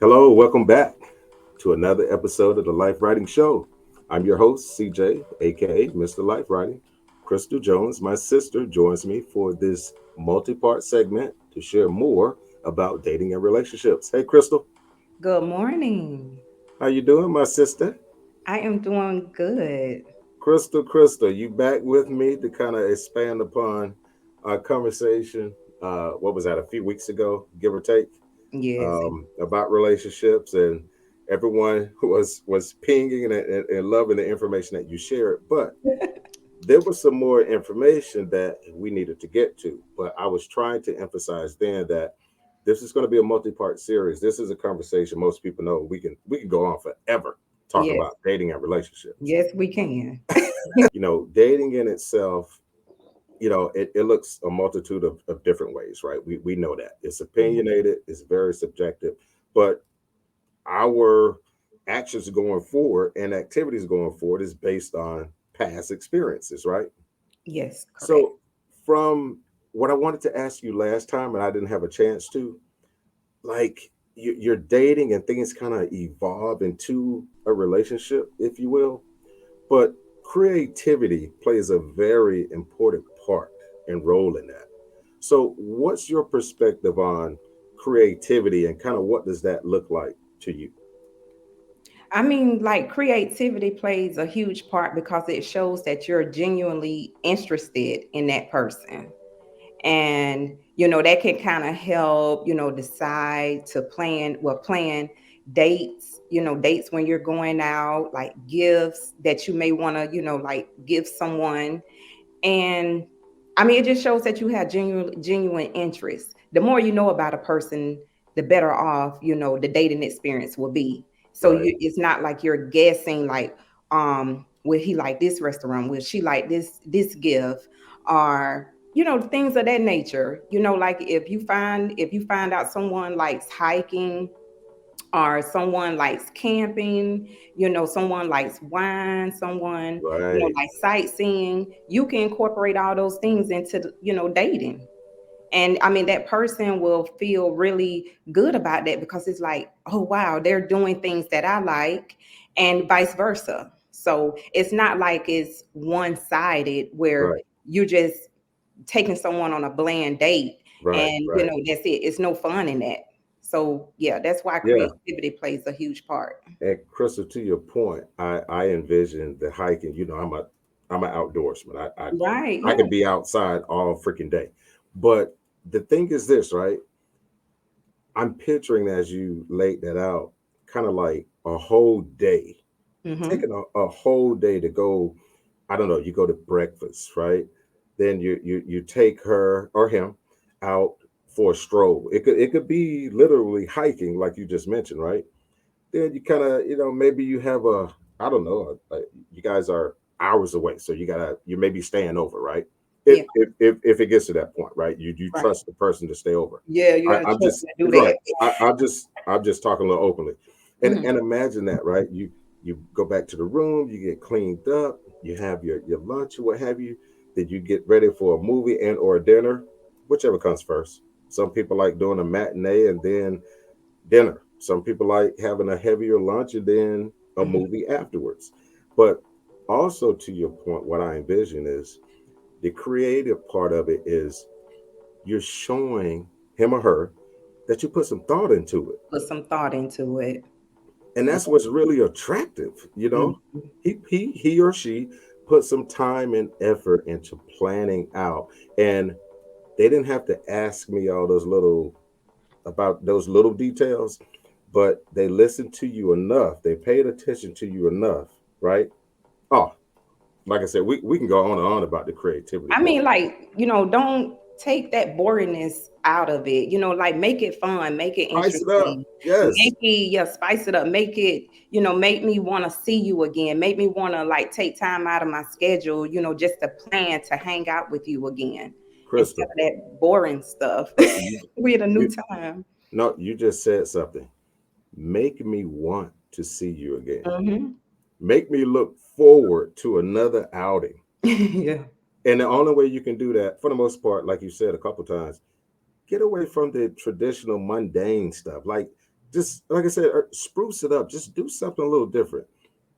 Hello, welcome back to another episode of the Life Writing Show. I'm your host, CJ, aka Mr. Life Writing. Kristle Jones, my sister, joins me for this multi-part segment to share more about dating and relationships. Hey, Kristle, Good morning. how you doing, my sister? I am doing good. Kristle, you back with me to kind of expand upon our conversation. What was that? A few weeks ago, give or take. Yes. About relationships, and everyone was pinging and loving the information that you shared. But there was some more information that we needed to get to. But I was trying to emphasize then that this is going to be a multi-part series. This is a conversation most people know we can go on forever talking Yes. about dating and relationships. Yes, we can. Dating in itself, it looks a multitude of different ways, right? We know that it's Mhm. opinionated, it's very subjective, but our actions going forward and activities going forward is based on past experiences, right? Yes, correct. So, from what I wanted to ask you last time, and I didn't have a chance to, like, you're dating and things kind of evolve into a relationship, if you will, but creativity plays a very important part and role in that. So, what's your perspective on creativity and kind of what does that look like to you? I mean, like creativity plays a huge part because it shows that you're genuinely interested in that person. And, that can kind of help, decide to plan dates, dates when you're going out, like gifts that you may want to, like give someone. And I mean, it just shows that you have genuine interest. The more you know about a person, the better off, the dating experience will be. So Right. it's not like you're guessing like, will he like this restaurant? Will she like this gift? Or, things of that nature. Like if you find out someone likes hiking or someone likes camping, someone likes wine, someone, Right. likes sightseeing, you can incorporate all those things into, dating. And I mean, that person will feel really good about that because it's like, oh, wow, they're doing things that I like, and vice versa. So it's not like it's one sided where Right. you just taking someone on a bland date Right. and Right. that's it. It's no fun in that. So yeah, that's why Yeah. creativity plays a huge part. And Crystal, to your point, I envision the hiking. I'm an outdoorsman. Right. I Yeah. could be outside all freaking day. But the thing is this, right? I'm picturing as you laid that out, kind of like a whole day, Mm-hmm. taking a whole day to go. I don't know. You go to breakfast, right? Then you take her or him out for a stroll. It could be literally hiking, like you just mentioned, right? Then you kind of, maybe you have I don't know, you guys are hours away, so you may be staying over, right? If Yeah. if it gets to that point, right? You Right. trust the person to stay over. Yeah. You gotta I'm trust just me to do right. that. I'm just talking a little openly, Hmm. and imagine that, right? You go back to the room, you get cleaned up, you have your lunch or what have you. Then you get ready for a movie and or a dinner, whichever comes first. Some people like doing a matinee and then dinner. Some people like having a heavier lunch and then a Hmm. movie afterwards. But also, to your point, what I envision is the creative part of it is you're showing him or her that you put some thought into it. Put some thought into it. And Yeah. that's what's really attractive. Mhm. He or she put some time and effort into planning out. And they didn't have to ask me all those little about those little details, but they listened to you enough. They paid attention to you enough, right? Oh, like I said, we can go on and on about the creativity I part. mean, like, don't take that boringness out of it. Like make it fun, make it Spice it up. interesting, Yes, make it, yeah, spice it up, make it, make me want to see you again, make me want to like take time out of my schedule, just to plan to hang out with you again instead Crystal. of that boring stuff. You, We had a new you time. no, you just said something. Make me want to see you again. Hmm. Make me look forward to another outing. Yeah. And the only way you can do that, for the most part, like you said a couple times, get away from the traditional mundane stuff. Like just like I said, spruce it up. Just do something a little different.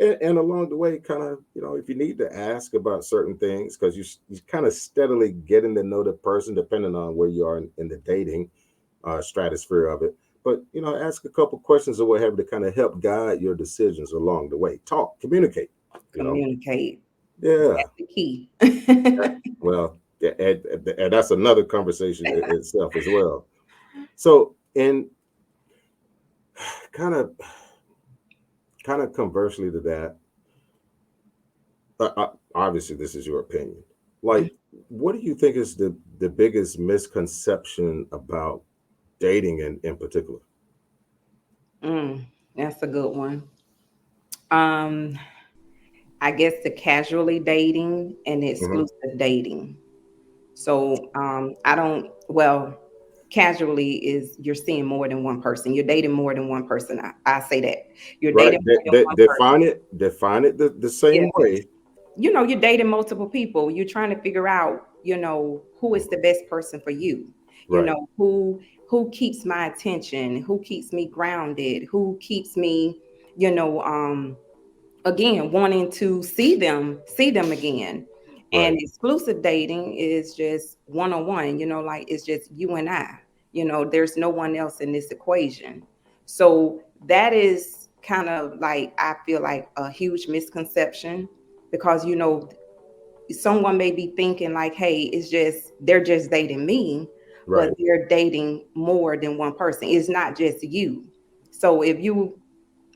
And along the way, kind of, if you need to ask about certain things, because you kind of steadily getting to know the person, depending on where you are in the dating stratosphere of it. But ask a couple questions or what have you to kind of help guide your decisions along the way. Talk, communicate. You know, Communicate. yeah. That's the key. Well, and that's another conversation itself as well. So, and kind of, kind of conversely to that, obviously this is your opinion. Like, what do you think is the biggest misconception about dating in particular? Mm, that's a good one. Um, I guess the casually dating and the Hmm. exclusive dating. So I don't, well, casually is you're seeing more than one person. You're dating more than one person. I say that. You're Right. dating more than one person. Define it the same Yeah. way. You're dating multiple people. You're trying to figure out, who is the best person for you. Right. Who keeps my attention, who keeps me grounded, who keeps me, you know, again wanting to see them again. And Right. exclusive dating is just one-on-one, like it's just you and I. There's no one else in this equation. So that is kind of like, I feel like, a huge misconception, because someone may be thinking like, hey, they're just dating me, but Right. they're dating more than one person. It's not just you. So if you,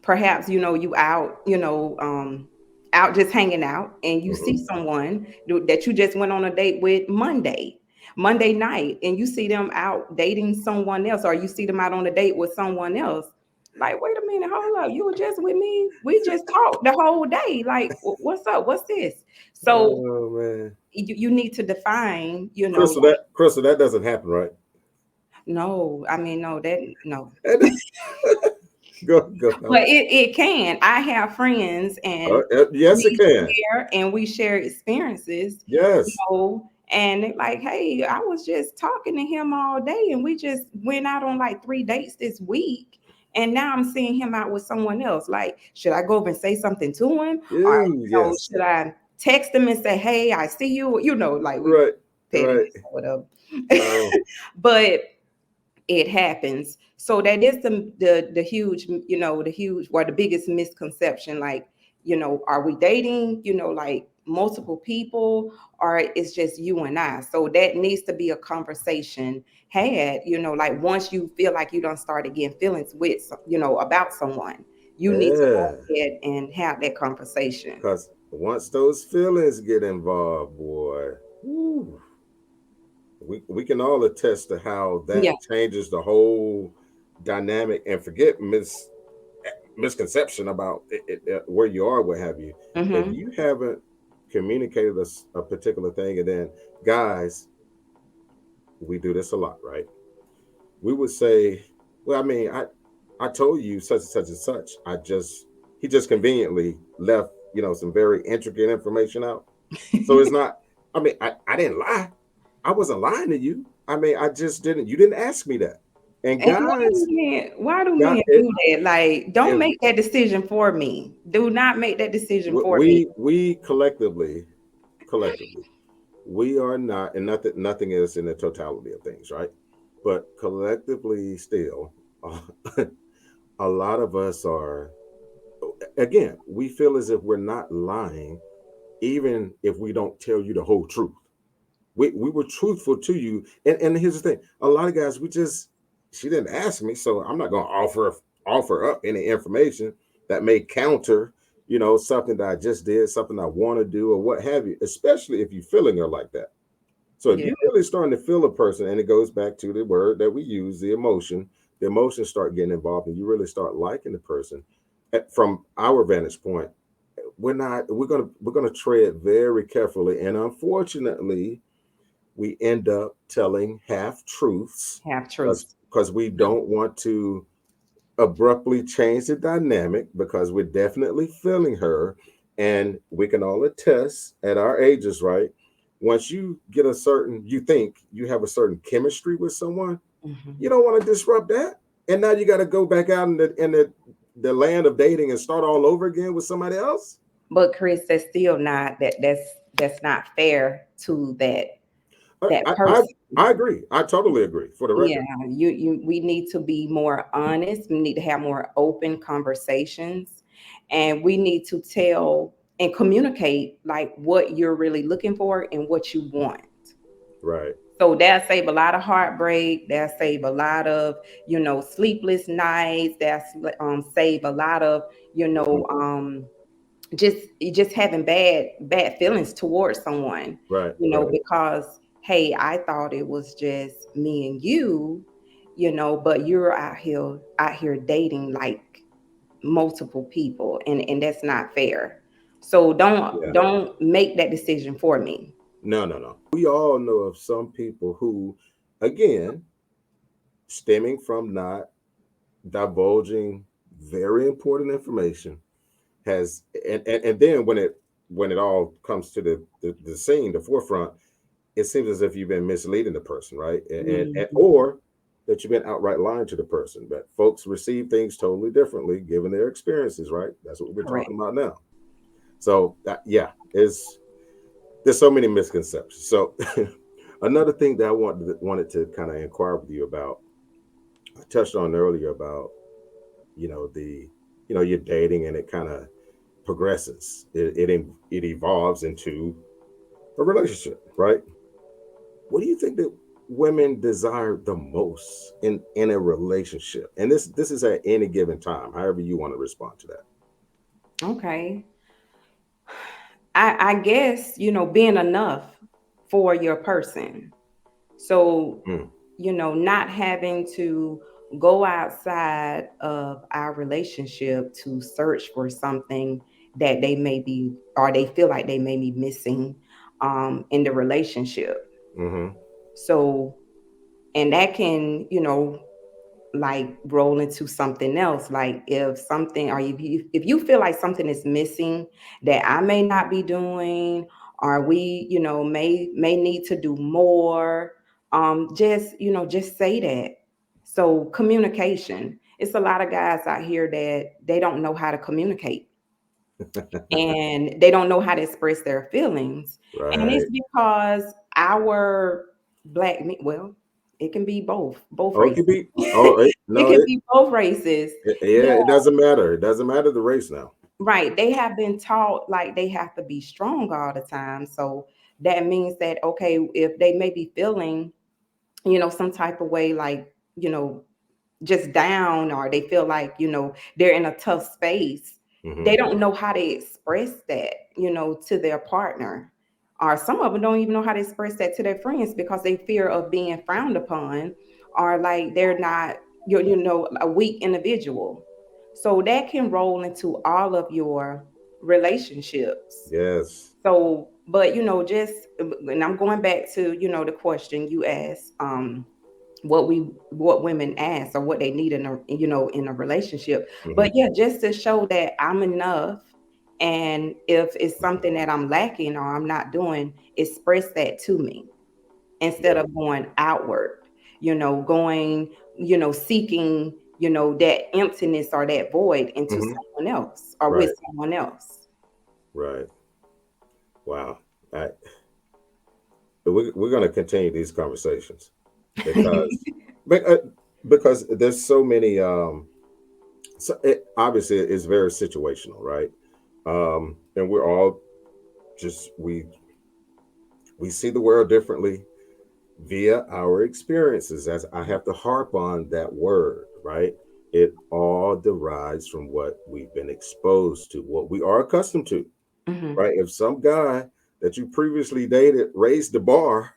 perhaps, you out, out just hanging out, and you see Hmm. someone that you just went on a date with Monday night, and you see them out dating someone else, or you see them out on a date with someone else. Like, wait a minute, hold up, you were just with me, we just talked the whole day. Like, what's up, what's this? So Oh man. you need to define, Crystal, that doesn't happen, right? no, I mean, no, that, no. And go. But it can. I have friends, and Yes, it we can. we share experiences, Yes. and they're like, hey, I was just talking to him all day, and we just went out on like 3 dates this week. And now I'm seeing him out with someone else. Like, should I go over and say something to him? Or, Ew, yes. should I text him and say, hey, I see you? Like, we Right. pettiness Right. or whatever. Oh, But it happens. So that is the huge, the huge, or the biggest misconception. Like, are we dating, like multiple people, or it's just you and I? So that needs to be a conversation had, like once you feel like you don't start getting feelings with, about someone, you need to yeah. go ahead and have that conversation. Because once those feelings get involved, boy, whew, we can all attest to how that Yeah. changes the whole dynamic. And forget misconception about where you are, what have you. If Mm-hmm. you haven't communicated a particular thing, and then guys, we do this a lot, right? We would say, well, I mean, I told you such and such and such. He just conveniently left, some very intricate information out. So it's not, I mean, I didn't lie. I wasn't lying to you. I mean, I just didn't, you didn't ask me that. And And why do guys, men God, it, do that? Like, don't if make that decision for me. Do not make that decision for me. we collectively, we are not, and nothing is in the totality of things, right? But collectively, still, a lot of us are, again, we feel as if we're not lying, even if we don't tell you the whole truth. We were truthful to you. And here's the thing, a lot of guys, she didn't ask me, so I'm not going to offer up any information that may counter, something that I just did, something I want to do, or what have you, especially if you're feeling her like that. So if Yeah. you're really starting to feel a person, and it goes back to the word that we use, the emotions start getting involved, and you really start liking the person. From our vantage point, we're gonna tread very carefully, and unfortunately, we end up telling half truths Half because truths. we don't want to abruptly change the dynamic, because we're definitely feeling her. And we can all attest at our ages, right? Once you think you have a certain chemistry with someone, Mhm. you don't want to disrupt that. And now you got to go back out in the land of dating and start all over again with somebody else. But Chris, that's still not that's not fair to I that I I, person. I agree. I totally agree. For the Yeah, record. you we need to be more honest. We need to have more open conversations, and we need to tell and communicate like what you're really looking for and what you want. Right. So that save a lot of heartbreak. That save a lot of sleepless nights. That save a lot of you Mhm. know just just having bad feelings towards someone. Right. Right. Because hey, I thought it was just me and you, but you're out here dating like multiple people, and that's not fair. So don't Yeah. don't make that decision for me. No. No. No. We all know of some people who, again, stemming from not divulging very important information, has and then when it all comes to the scene, the forefront, it seems as if you've been misleading the person, right? And Mhm. or that you've been outright lying to the person. But folks receive things totally differently given their experiences, right? That's what we're Correct. talking about now. So yeah, is there's so many misconceptions. So another thing that I wanted to kind of inquire with you about, I touched on earlier about the you're dating and it kind of progresses. It evolves into a relationship, right? What do you think that women desire the most in a relationship? And this is at any given time, however you want to respond to that. Okay. I guess, being enough for your person. So, Mm, not having to go outside of our relationship to search for something that they may be, or they feel like they may be missing in the relationship. mm-hmm. So, and that can, like roll into something else. Like if something, or if you feel like something is missing that I may not be doing, or we may need to do more, just say that. So communication, it's a lot of guys out here that they don't know how to communicate, and they don't know how to express their feelings. And it's Right. because our well, it can be both Oh, it races. could be. Oh, It no, can be both races. yeah, it doesn't matter. It doesn't matter the race now. Right. They have been taught like they have to be strong all the time. So that means that, okay, if they may be feeling, some type of way, like, you know, just down, or they feel like, they're in a tough space, Hmm. they don't know how to express that, to their partner. Or some of them don't even know how to express that to their friends because they fear of being frowned upon, or like they're not, a weak individual. So that can roll into all of your relationships. Yes. So, but just, and I'm going back to, the question you asked, what women ask or what they need in a relationship. Hmm. But yeah, just to show that I'm enough, and if it's something that I'm lacking or I'm not doing, express that to me instead Yeah. of going outward, going, seeking, that emptiness or that void into Hmm. someone else or with Right. someone else. Right. Wow. I, we're going to continue these conversations because be- uh, because there's so many so it obviously it's very situational, right? And we're all just we see the world differently via our experiences. As I have to harp on that word, right? It all derives from what we've been exposed to, what we are accustomed to, Hmm. right? If some guy that you previously dated raised the bar,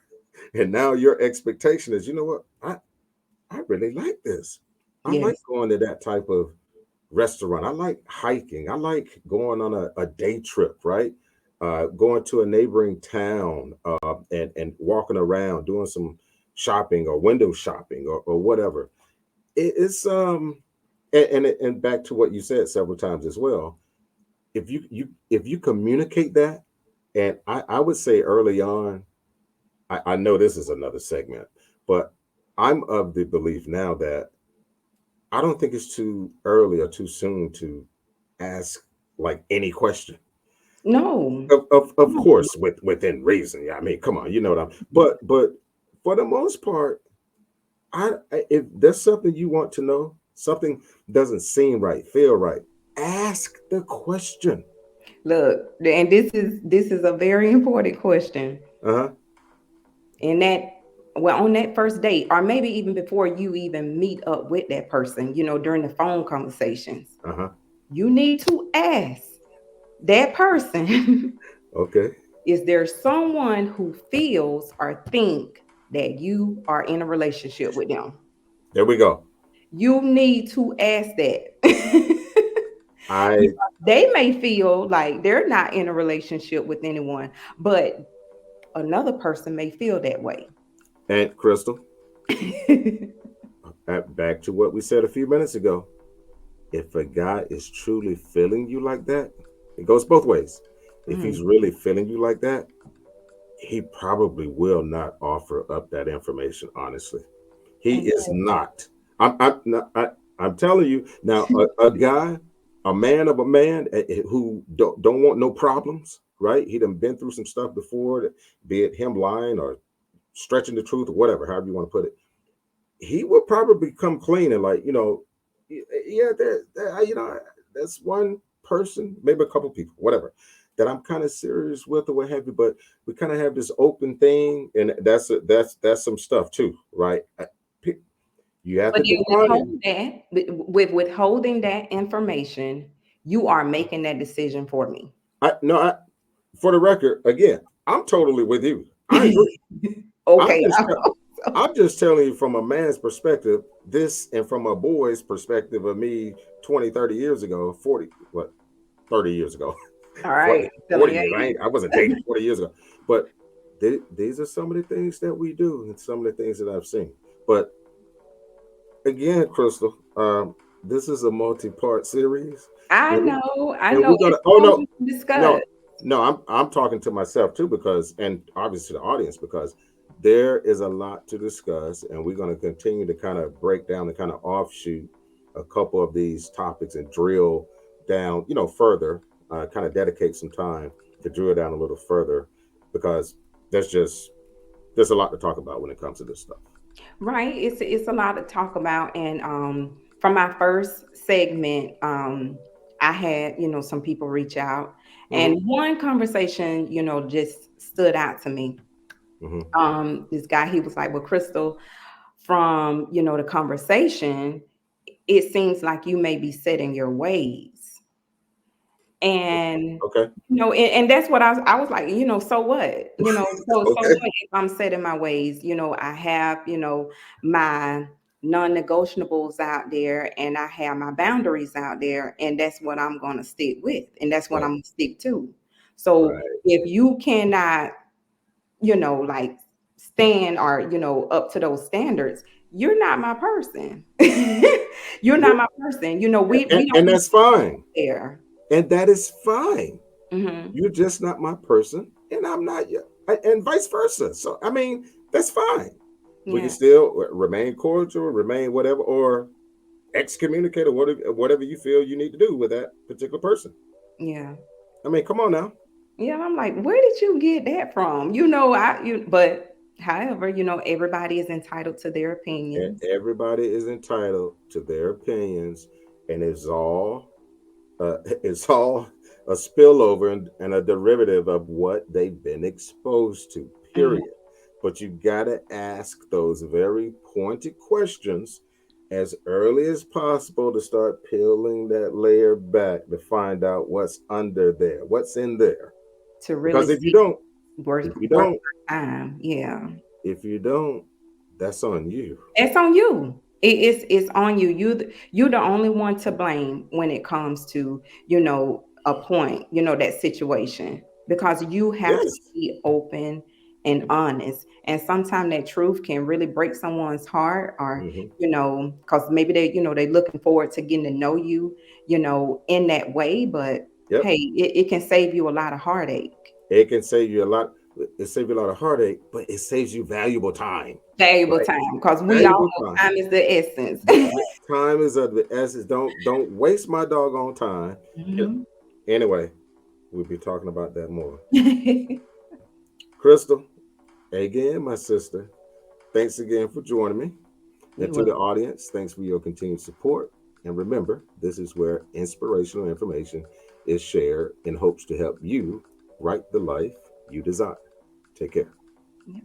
and now your expectation is, you know what, I really like this. I like Yes. going to that type of restaurant. I like hiking. I like going on a day trip, right? Going to a neighboring town, and walking around, doing some shopping or window shopping or whatever. It's and back to what you said several times as well. If you communicate that, and I would say early on, I know this is another segment, but I'm of the belief now that I don't think it's too early or too soon to ask like any question. No. Of No. course, within reason. Yeah, I mean, come on, you know what I'm. But for the most part, if there's something you want to know, something doesn't seem right, feel right, ask the question. Look, and this is a very important question. Uh huh. And that, well, on that first date, or maybe even before you even meet up with that person, during the phone conversations, Uh huh. you need to ask that person, Okay. is there someone who feels or think that you are in a relationship with them? There we go. You need to ask that. I They may feel like they're not in a relationship with anyone, but another person may feel that way. and Crystal, back to what we said a few minutes ago. If a guy is truly feeling you like that, it goes both ways. If he's Mhm. really feeling you like that, he probably will not offer up that information. Honestly, he is not. I'm not. I'm telling you now. A guy, a man of a man who don't want no problems. Right? He done been through some stuff before. Be it him lying or stretching the truth or whatever, however you want to put it. He will probably come clean and like yeah, that's one person, maybe a couple people, whatever, that I'm kind of serious with or what have you. But we kind of have this open thing, and that's some stuff too, right? You have But to then define it. with withholding that information, you are making that decision for me. I no, I For the record, again, I'm totally with you. I agree. I'm Okay. just I'm just telling you from a man's perspective, this and from a boy's perspective of me 20, 30 years ago, 40, what, 30 years ago, All 40, right. Telling 40 you. years. I wasn't dating 40 years ago. But these are some of the things that we do and some of the things that I've seen. But again, Crystal, this is a multi-part series. I And, we, know, I and know. we're gonna It's oh so no, much to discuss. no, no, I'm talking to myself too, because and obviously the audience, because there is a lot to discuss, and we're going to continue to kind of break down and kind of offshoot a couple of these topics and drill down, further, kind of dedicate some time to drill down a little further, because there's just there's a lot to talk about when it comes to this stuff. Right. It's a lot to talk about. And from my first segment, I had, some people reach out. Hmm. And one conversation, just stood out to me. Hmm. This guy, he was like, well, Crystal, from the conversation, it seems like you may be set in your ways. And Okay. and that's what I was like, so what? So Okay. what if I'm set in my ways? I have, my non-negotiables out there, and I have my boundaries out there, and that's what I'm gonna stick with, and that's what Right. I'm gonna stick to. So Right. if you cannot, like stand or, up to those standards, you're not my person. You're not my person. We And don't that's fine. there. And that is fine. Hmm. You're just not my person, and I'm not you, and vice versa. So, I mean, that's fine. We can Yeah. still remain cordial, remain whatever, or excommunicate, or whatever you feel you need to do with that particular person. Yeah. I mean, come on now. Yeah. And I'm like, where did you get that from? But however, everybody is entitled to their opinions. Everybody is entitled to their opinions, and it's all a spillover and a derivative of what they've been exposed to, Mhm. period. But you got to ask those very pointed questions as early as possible to start peeling that layer back to find out what's under there, what's in there. To really Because see if you worth don't, my time. Yeah. if you don't, that's on you. It's on you. It's on you. You're the only one to blame when it comes to, a point, that situation, because you have to Yes. be open and honest. And sometimes that truth can really break someone's heart, or, Hmm. because maybe they looking forward to getting to know you, in that way. But Yep. hey, it can save you a lot of heartache. It can save you a lot. It saves you a lot of heartache, but it saves you valuable time, Valuable right? time, because we all Valuable know time. time is the essence. Time is of the essence. Don't waste my doggone time. Mhm. Anyway, we'll be talking about that more. Kristle, again, my sister, thanks again for joining me. And You to will. the audience, thanks for your continued support. And remember, this is where inspirational information is shared in hopes to help you write the life you desire. Take care. Yeah.